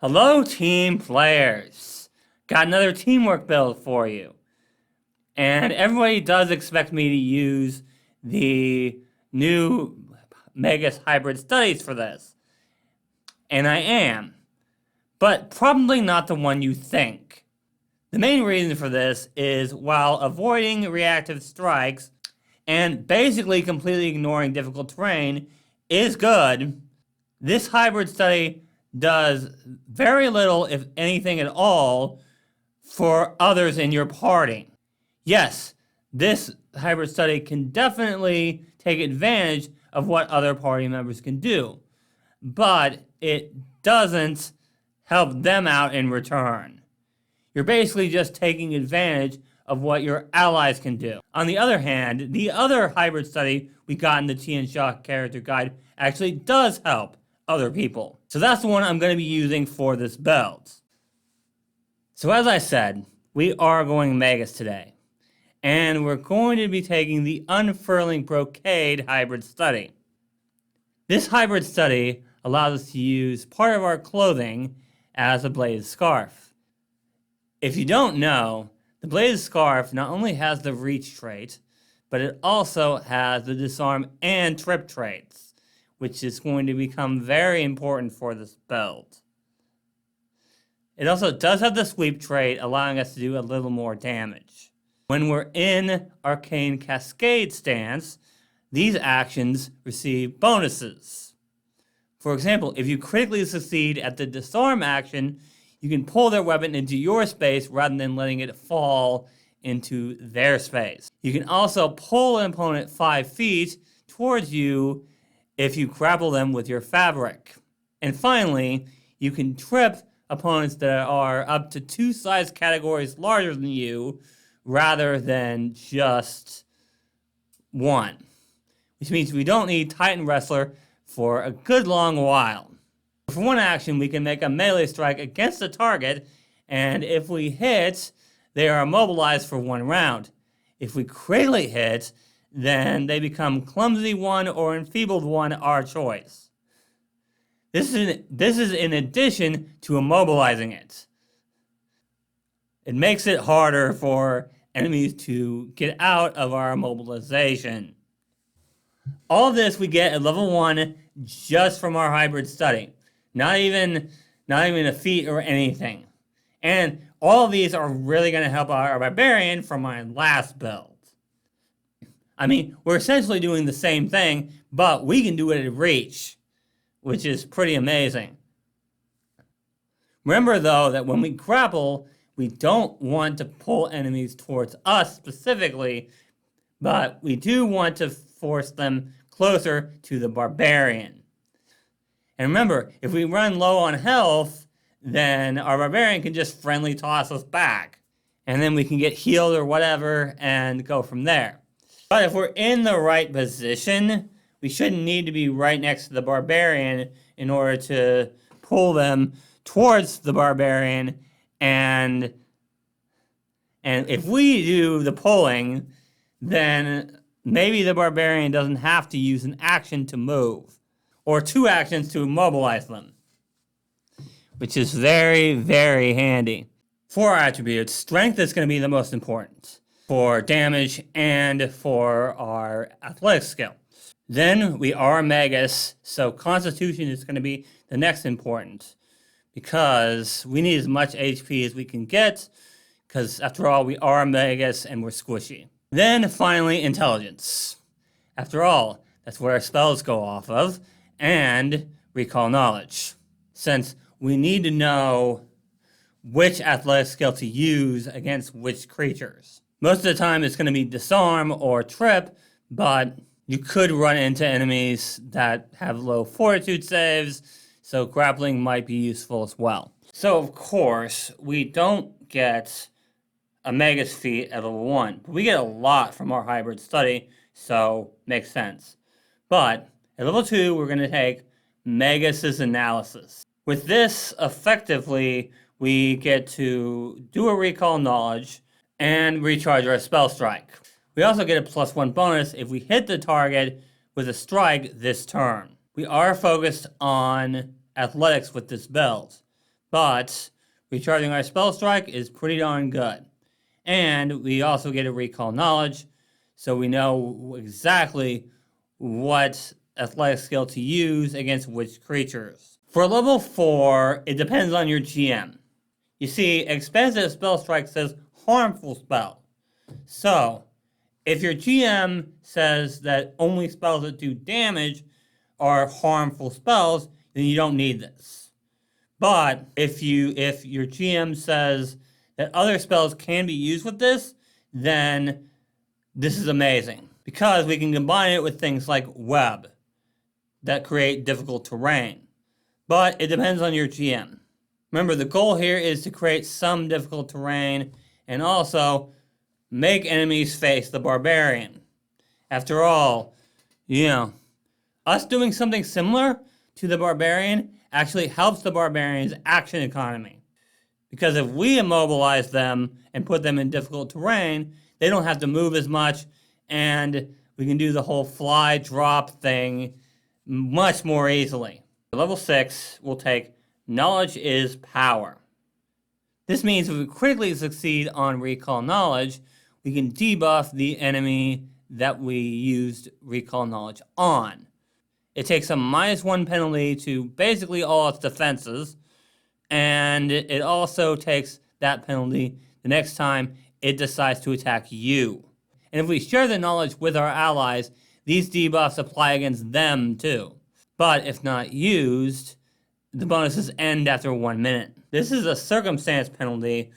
Hello, team players. Got another teamwork build for you. And everybody does expect me to use the new Magus hybrid studies for this. And I am. But probably not the one you think. The main reason for this is while avoiding reactive strikes and basically completely ignoring difficult terrain is good, this hybrid study does very little, if anything at all, for others in your party. Yes, this hybrid study can definitely take advantage of what other party members can do, but it doesn't help them out in return. You're basically just taking advantage of what your allies can do. On the other hand, the other hybrid study we got in the Tian Xia character guide actually does help other people. So that's the one I'm going to be using for this build. So as I said, we are going Magus today. And we're going to be taking the Unfurling Brocade hybrid study. This hybrid study allows us to use part of our clothing as a bladed scarf. If you don't know, the bladed scarf not only has the reach trait, but it also has the disarm and trip traits, which is going to become very important for this build. It also does have the sweep trait, allowing us to do a little more damage. When we're in Arcane Cascade stance, these actions receive bonuses. For example, if you critically succeed at the disarm action, you can pull their weapon into your space rather than letting it fall into their space. You can also pull an opponent 5 feet towards you if you grapple them with your fabric. And finally, you can trip opponents that are up to 2 size categories larger than you rather than just 1. Which means we don't need Titan Wrestler for a good long while. For one action, we can make a melee strike against a target, and if we hit, they are immobilized for 1 round. If we critically hit, then they become Clumsy 1 or Enfeebled 1, our choice. This is in addition to immobilizing it. It makes it harder for enemies to get out of our immobilization. All of this we get at level 1 just from our hybrid study. Not even a feat or anything. And all of these are really going to help our barbarian from my last build. I mean, we're essentially doing the same thing, but we can do it at reach, which is pretty amazing. Remember, though, that when we grapple, we don't want to pull enemies towards us specifically, but we do want to force them closer to the barbarian. And remember, if we run low on health, then our barbarian can just friendly toss us back. And then we can get healed or whatever and go from there. But if we're in the right position, we shouldn't need to be right next to the barbarian in order to pull them towards the barbarian. And if we do the pulling, then maybe the barbarian doesn't have to use an action to move, or 2 actions to immobilize them, which is very, very handy. For our attributes, strength is going to be the most important for damage and for our athletic skill. Then we are Magus, so Constitution is going to be the next important, because we need as much HP as we can get, because after all, we are Magus and we're squishy. Then finally, Intelligence. After all, that's where our spells go off of, and Recall Knowledge, since we need to know which athletic skill to use against which creatures. Most of the time it's going to be Disarm or Trip, but you could run into enemies that have low fortitude saves, so grappling might be useful as well. So of course, we don't get a Magus feat at level 1, but we get a lot from our hybrid study, so makes sense. But at level 2, we're going to take Magus's Analysis. With this, effectively, we get to do a Recall Knowledge and recharge our Spellstrike. We also get a +1 bonus if we hit the target with a strike this turn. We are focused on athletics with this build, but recharging our Spellstrike is pretty darn good. And we also get a recall knowledge, so we know exactly what athletic skill to use against which creatures. For level 4, it depends on your GM. You see, Expansive Spellstrike says harmful spell. So, if your GM says that only spells that do damage are harmful spells, then you don't need this. But if your GM says that other spells can be used with this, then this is amazing. Because we can combine it with things like web that create difficult terrain. But it depends on your GM. Remember, the goal here is to create some difficult terrain and also make enemies face the barbarian. After all, us doing something similar to the barbarian actually helps the barbarian's action economy. Because if we immobilize them and put them in difficult terrain, they don't have to move as much, and we can do the whole fly drop thing much more easily. Level 6 will take Knowledge is Power. This means if we critically succeed on Recall Knowledge, we can debuff the enemy that we used Recall Knowledge on. It takes a -1 penalty to basically all its defenses, and it also takes that penalty the next time it decides to attack you. And if we share the knowledge with our allies, these debuffs apply against them too. But if not used, the bonuses end after 1 minute. This is a circumstance penalty,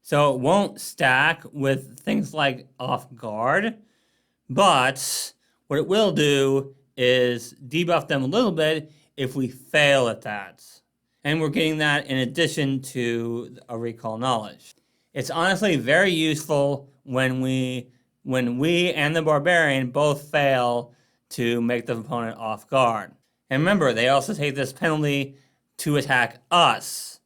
so it won't stack with things like off guard, but what it will do is debuff them a little bit if we fail at that. And we're getting that in addition to a recall knowledge. It's honestly very useful when we and the barbarian both fail to make the opponent off guard. And remember, they also take this penalty to attack us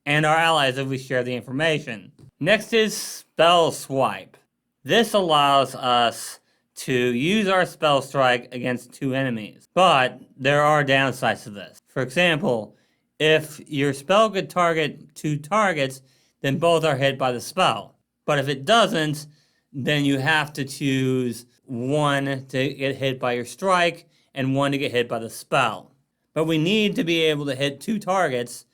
and our allies if we share the information. Next is Spell Swipe. This allows us to use our Spell Strike against 2 enemies. But there are downsides to this. For example, if your spell could target 2 targets, then both are hit by the spell. But if it doesn't, then you have to choose 1 to get hit by your strike and 1 to get hit by the spell. But we need to be able to hit 2 targets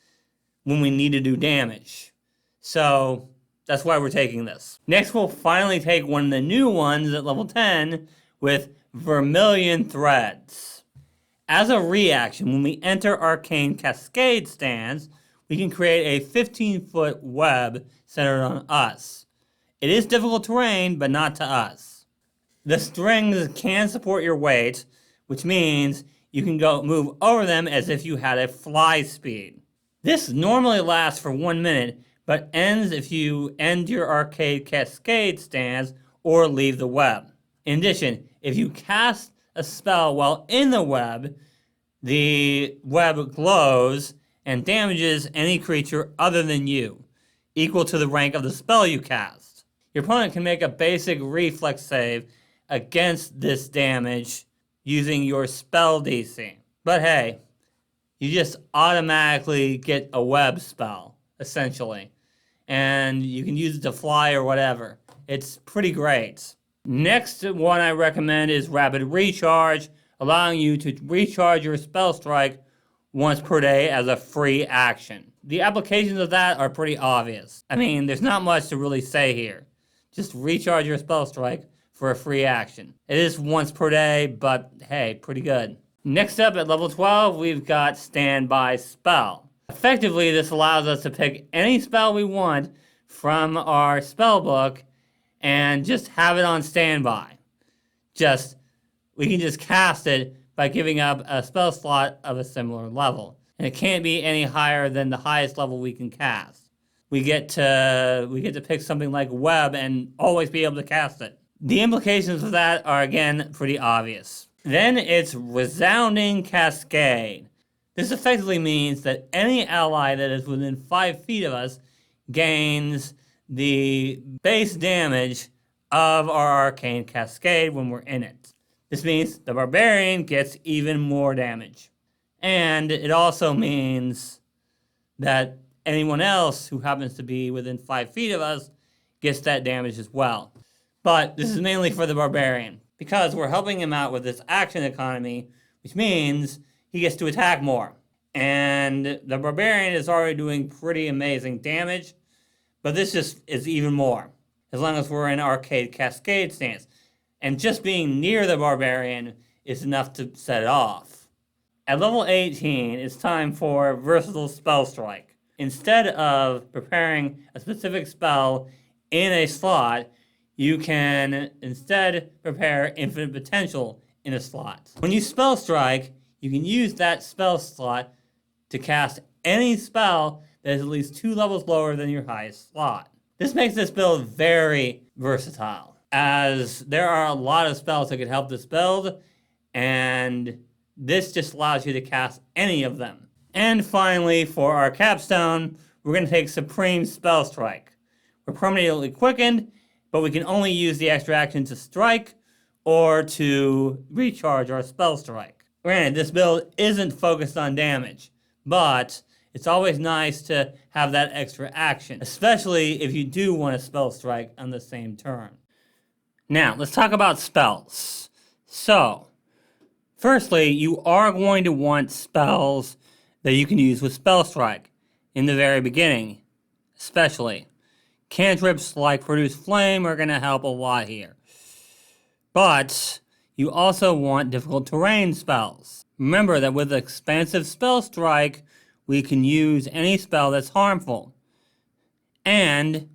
when we need to do damage. So that's why we're taking this. Next, we'll finally take one of the new ones at level 10 with Vermillion Threads. As a reaction, when we enter Arcane Cascade stands, we can create a 15-foot web centered on us. It is difficult terrain, but not to us. The strings can support your weight, which means you can move over them as if you had a fly speed. This normally lasts for 1 minute, but ends if you end your Arcane Cascade stance or leave the web. In addition, if you cast a spell while in the web glows and damages any creature other than you, equal to the rank of the spell you cast. Your opponent can make a basic reflex save against this damage using your spell DC. But hey, you just automatically get a web spell, essentially. And you can use it to fly or whatever. It's pretty great. Next one I recommend is Rapid Recharge, allowing you to recharge your spell strike once per day as a free action. The applications of that are pretty obvious. I mean, there's not much to really say here. Just recharge your spell strike for a free action. It is once per day, but hey, pretty good. Next up at level 12, we've got Standby Spell. Effectively, this allows us to pick any spell we want from our spell book and just have it on standby. We can just cast it by giving up a spell slot of a similar level. And it can't be any higher than the highest level we can cast. We get to pick something like Web and always be able to cast it. The implications of that are, again, pretty obvious. Then it's Resounding Cascade. This effectively means that any ally that is within 5 feet of us gains the base damage of our Arcane Cascade when we're in it. This means the Barbarian gets even more damage. And it also means that anyone else who happens to be within 5 feet of us gets that damage as well. But this is mainly for the Barbarian, because we're helping him out with this action economy, which means he gets to attack more. And the Barbarian is already doing pretty amazing damage, but this just is even more, as long as we're in Arcane Cascade stance. And just being near the Barbarian is enough to set it off. At level 18, it's time for Versatile Spellstrike. Instead of preparing a specific spell in a slot, you can instead prepare Infinite Potential in a slot. When you spell strike, you can use that spell slot to cast any spell that is at least 2 levels lower than your highest slot. This makes this build very versatile, as there are a lot of spells that could help this build, and this just allows you to cast any of them. And finally, for our capstone, we're going to take Supreme Spellstrike. We're permanently quickened, but we can only use the extra action to strike or to recharge our spell strike. Granted, this build isn't focused on damage, but it's always nice to have that extra action, especially if you do want to spell strike on the same turn. Now, let's talk about spells. So, firstly, you are going to want spells that you can use with spell strike in the very beginning, especially. Cantrips like Produce Flame are going to help a lot here. But you also want difficult terrain spells. Remember that with Expansive Spellstrike, we can use any spell that's harmful. And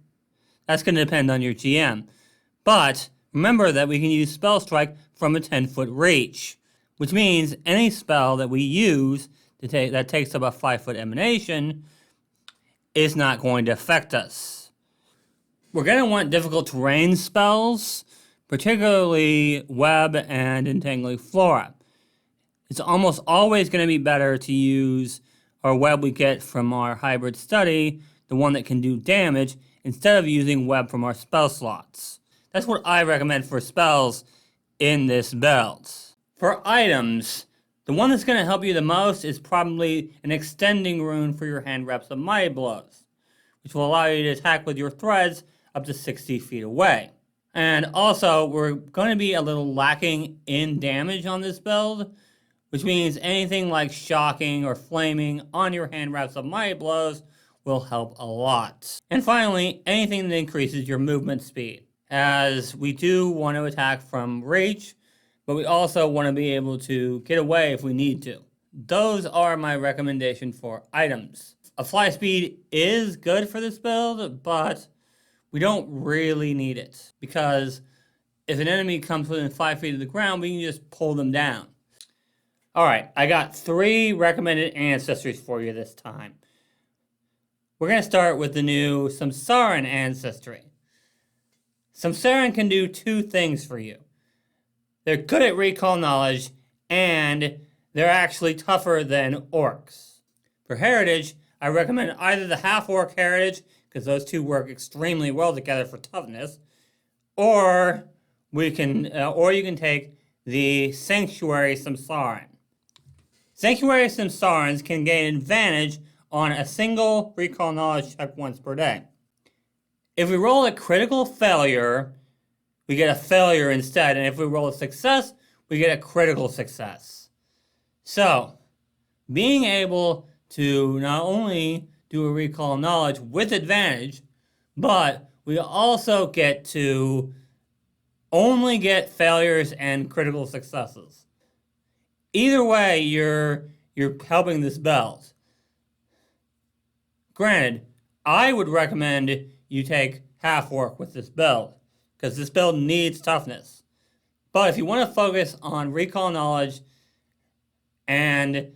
that's going to depend on your GM. But remember that we can use Spellstrike from a 10-foot reach, which means any spell that we use that takes up a 5-foot emanation is not going to affect us. We're going to want difficult terrain spells, particularly Web and Entangling Flora. It's almost always going to be better to use our Web we get from our Hybrid Study, the one that can do damage, instead of using Web from our spell slots. That's what I recommend for spells in this build. For items, the one that's going to help you the most is probably an extending rune for your hand reps of Mighty Blows, which will allow you to attack with your threads up to 60 feet away. And also, we're going to be a little lacking in damage on this build, which means anything like shocking or flaming on your hand wraps of Mighty Blows will help a lot. And finally, anything that increases your movement speed, as we do want to attack from reach, but we also want to be able to get away if we need to. Those are my recommendations for items. A fly speed is good for this build, but we don't really need it, because if an enemy comes within 5 feet of the ground, we can just pull them down. Alright, I got 3 recommended ancestries for you this time. We're going to start with the new Samsaran ancestry. Samsaran can do 2 things for you. They're good at recall knowledge, and they're actually tougher than orcs. For heritage, I recommend either the half-orc heritage, because those 2 work extremely well together for toughness, or you can take the Sanctuary Samsaran. Sanctuary Samsarans can gain advantage on a single recall knowledge check once per day. If we roll a critical failure, we get a failure instead, and if we roll a success, we get a critical success. So, being able to not only do a recall knowledge with advantage, but we also get to only get failures and critical successes. Either way, you're helping this build. Granted, I would recommend you take half orc with this build, because this build needs toughness. But if you want to focus on recall knowledge and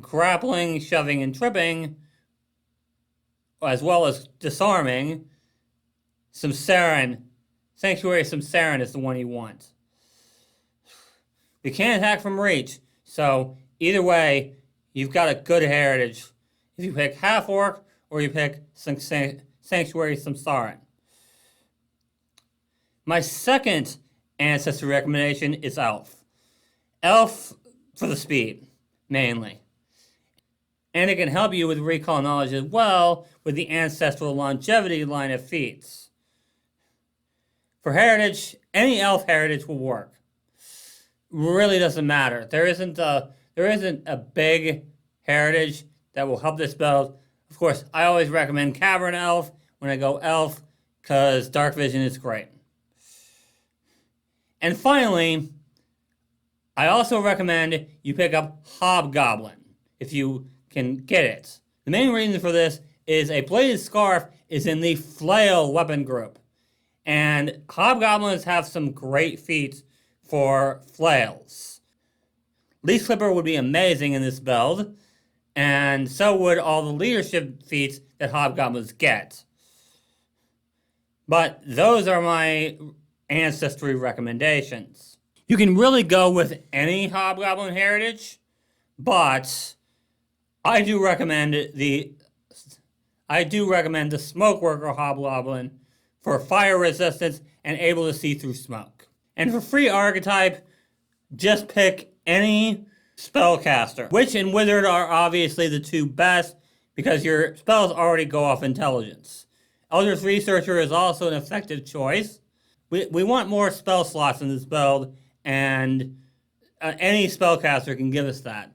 grappling, shoving, and tripping, as well as disarming, Sanctuary Samsaran is the one you want. You can't attack from reach, so either way, you've got a good heritage. If you pick half orc or you pick Sanctuary Samsaran. My second ancestry recommendation is Elf. Elf for the speed, mainly. And it can help you with recall knowledge as well with the Ancestral Longevity line of feats. For heritage, any elf heritage will work. Really doesn't matter. There isn't a big heritage that will help this build. Of course, I always recommend Cavern Elf when I go elf because Dark Vision is great. And finally, I also recommend you pick up Hobgoblin if you can get it. The main reason for this is a Bladed Scarf is in the Flail weapon group. And Hobgoblins have some great feats for flails. Leaf Clipper would be amazing in this build, and so would all the leadership feats that Hobgoblins get. But those are my ancestry recommendations. You can really go with any Hobgoblin heritage, but I do recommend the Smokeworker Hobgoblin for fire resistance and able to see through smoke. And for free archetype, just pick any spellcaster. Witch and Wizard are obviously the two best because your spells already go off intelligence. Eldritch Researcher is also an effective choice. We want more spell slots in this build, and any spellcaster can give us that.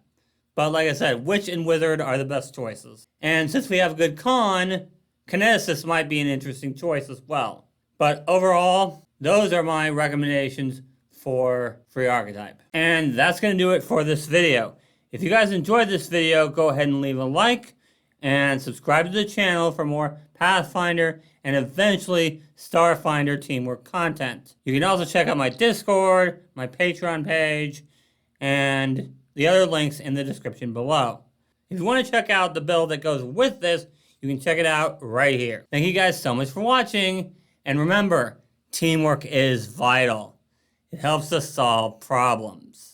But like I said, Witch and Wizard are the best choices. And since we have good con, Kineticist might be an interesting choice as well. But overall, those are my recommendations for free archetype. And that's going to do it for this video. If you guys enjoyed this video, go ahead and leave a like and subscribe to the channel for more Pathfinder and eventually Starfinder teamwork content. You can also check out my Discord, my Patreon page, and the other links in the description below. If you want to check out the build that goes with this, you can check it out right here. Thank you guys so much for watching, and remember, teamwork is vital. It helps us solve problems.